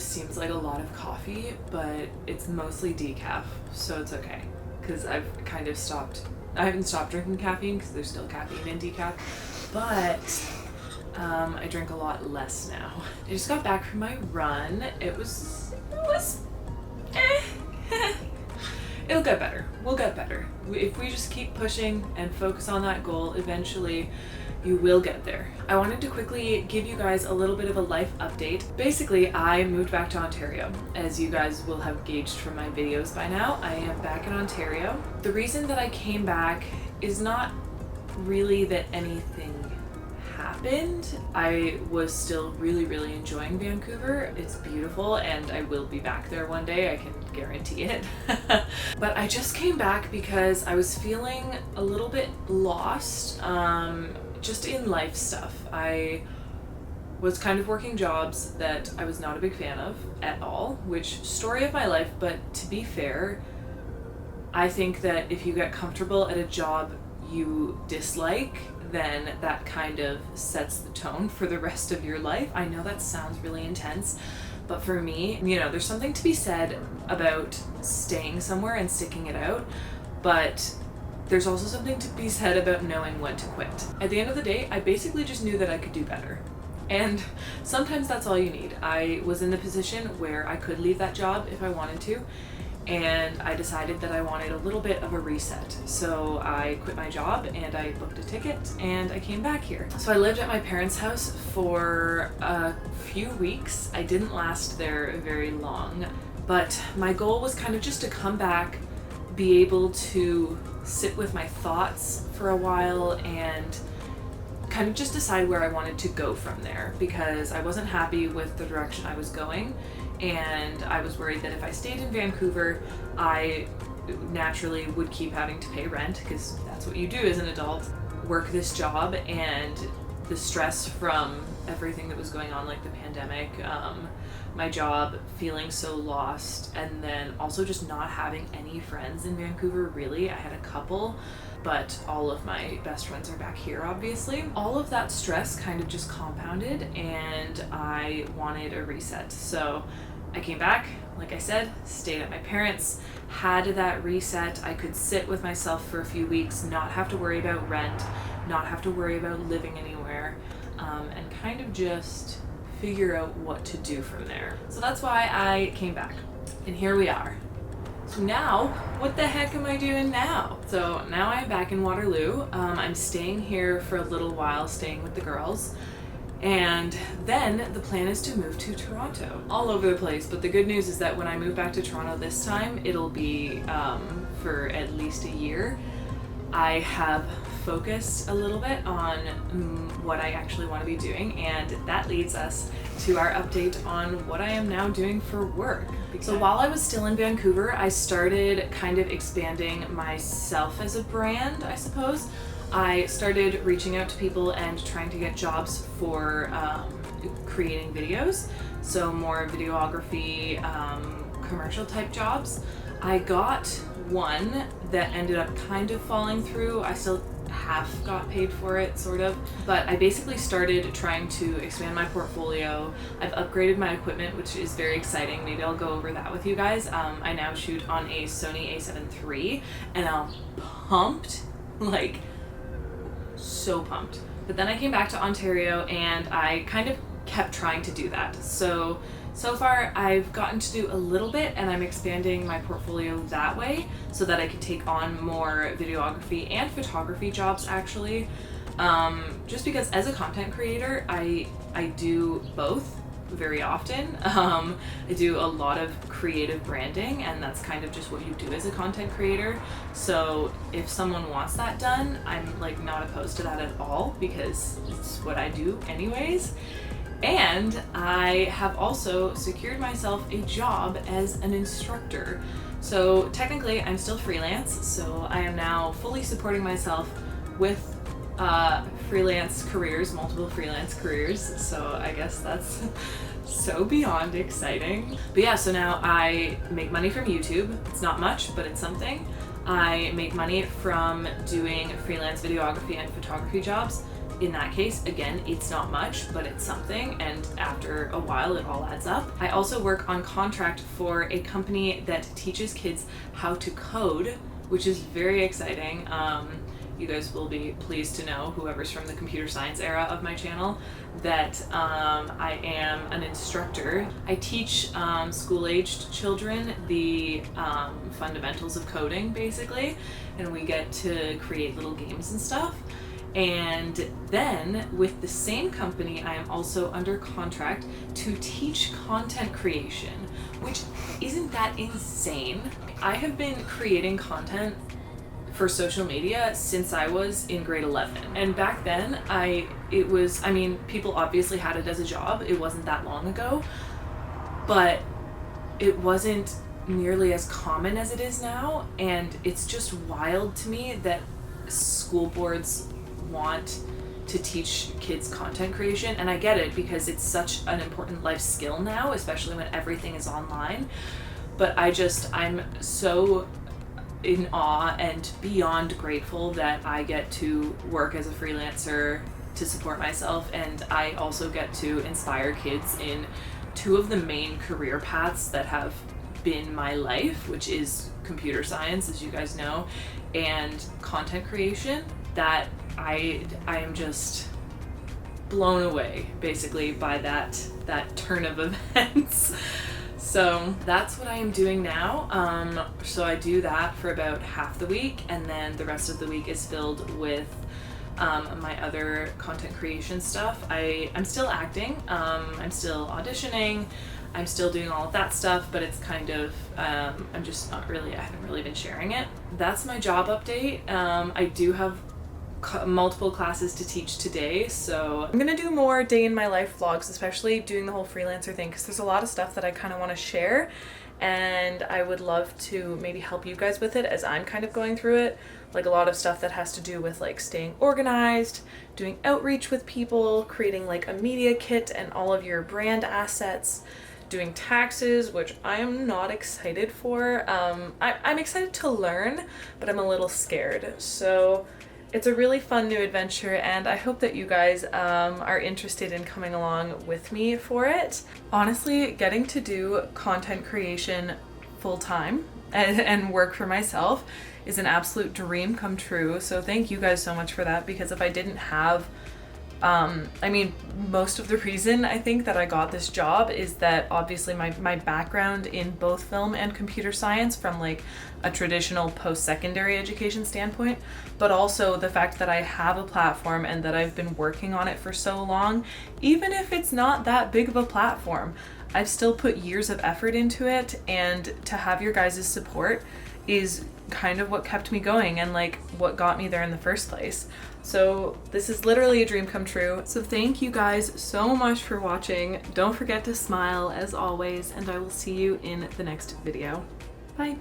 just seems like a lot of coffee, but it's mostly decaf, so it's okay. Because I haven't stopped drinking caffeine because there's still caffeine in decaf, but I drink a lot less now. I just got back from my run. It was It'll get better. We'll get better. If we just keep pushing and focus on that goal, eventually you will get there. I wanted to quickly give you guys a little bit of a life update. Basically, I moved back to Ontario. As you guys will have gauged from my videos by now, I am back in Ontario. The reason that I came back is not really that anything happened. I was still really enjoying Vancouver. It's beautiful and I will be back there one day, I can guarantee it. But I just came back because I was feeling a little bit lost, just in life stuff. I was kind of working jobs that I was not a big fan of at all, which story of my life, but to be fair, I think that if you get comfortable at a job you dislike, then that kind of sets the tone for the rest of your life. I know that sounds really intense, but for me, you know, there's something to be said about staying somewhere and sticking it out, but there's also something to be said about knowing when to quit. At the end of the day, I basically just knew that I could do better. And sometimes that's all you need. I was in the position where I could leave that job if I wanted to, and I decided that I wanted a little bit of a reset. So I quit my job and I booked a ticket and I came back here. So I lived at my parents' house for a few weeks. I didn't last there very long, but my goal was kind of just to come back, be able to sit with my thoughts for a while and kind of just decide where I wanted to go from there, because I wasn't happy with the direction I was going, and I was worried that if I stayed in Vancouver, I naturally would keep having to pay rent, because that's what you do as an adult, work this job, and the stress from everything that was going on, like the pandemic, my job, feeling so lost, and then also just not having any friends in Vancouver, really. I had a couple, but all of my best friends are back here, obviously. All of that stress kind of just compounded, and I wanted a reset. So I came back, like I said, stayed at my parents', had that reset. I could sit with myself for a few weeks, not have to worry about rent, not have to worry about living anywhere, and kind of just figure out what to do from there. So that's why I came back, and here we are. So now, what the heck am I doing now? So now I'm back in Waterloo. I'm staying here for a little while, staying with the girls, and then the plan is to move to Toronto. All over the place, but the good news is that when I move back to Toronto this time, it'll be for at least a year. I have focused a little bit on what I actually want to be doing, and that leads us to our update on what I am now doing for work. So while I was still in Vancouver, I started kind of expanding myself as a brand, I suppose. I started reaching out to people and trying to get jobs for creating videos, so more videography, commercial type jobs. I got one that ended up kind of falling through. I still half got paid for it, sort of, but I basically started trying to expand my portfolio. I've upgraded my equipment, which is very exciting. Maybe I'll go over that with you guys. I now shoot on a Sony A7iii, and I'm pumped, like so pumped. But then I came back to Ontario and I kind of kept trying to do that. So far I've gotten to do a little bit, and I'm expanding my portfolio that way so that I can take on more videography and photography jobs, actually. Just because as a content creator, I do both very often. I do a lot of creative branding, and that's kind of just what you do as a content creator. So if someone wants that done, I'm like not opposed to that at all, because it's what I do anyways. And I have also secured myself a job as an instructor. So technically I'm still freelance, so I am now fully supporting myself with freelance careers, multiple freelance careers. So I guess that's so beyond exciting. But yeah, so now I make money from YouTube. It's not much, but it's something. I make money from doing freelance videography and photography jobs. in that case, again, it's not much, but it's something, and after a while it all adds up. I also work on contract for a company that teaches kids how to code, which is very exciting. You guys will be pleased to know, whoever's from the computer science era of my channel, that I am an instructor. I teach school-aged children the fundamentals of coding, basically, and we get to create little games and stuff. And then with the same company, I am also under contract to teach content creation, which isn't that insane. I have been creating content for social media since I was in grade 11. And back then, people obviously had it as a job. It wasn't that long ago, but it wasn't nearly as common as it is now. And it's just wild to me that school boards want to teach kids content creation. And I get it, because it's such an important life skill now, especially when everything is online. But I'm so in awe and beyond grateful that I get to work as a freelancer to support myself, and I also get to inspire kids in two of the main career paths that have been my life, which is computer science, as you guys know, and content creation. That I am just blown away basically by that turn of events. So that's what I am doing now. So I do that for about half the week, and then the rest of the week is filled with my other content creation stuff. I'm still acting, I'm still auditioning, I'm still doing all of that stuff, but it's kind of, I haven't really been sharing it. That's my job update. I do have multiple classes to teach today, so I'm gonna do more day in my life vlogs, especially doing the whole freelancer thing, because there's a lot of stuff that I kind of want to share, and I would love to maybe help you guys with it as I'm kind of going through it. Like a lot of stuff that has to do with like staying organized, doing outreach with people, creating like a media kit and all of your brand assets, doing taxes, which I am not excited for. I'm excited to learn, but I'm a little scared. So it's a really fun new adventure, and I hope that you guys are interested in coming along with me for it. Honestly, getting to do content creation full-time and work for myself is an absolute dream come true. So thank you guys so much for that, because if I didn't have most of the reason I think that I got this job is that obviously my background in both film and computer science from like a traditional post-secondary education standpoint, but also the fact that I have a platform and that I've been working on it for so long. Even if it's not that big of a platform, I've still put years of effort into it, and to have your guys' support is kind of what kept me going and like what got me there in the first place. So this is literally a dream come true. So thank you guys so much for watching. Don't forget to smile as always, and I will see you in the next video. Bye.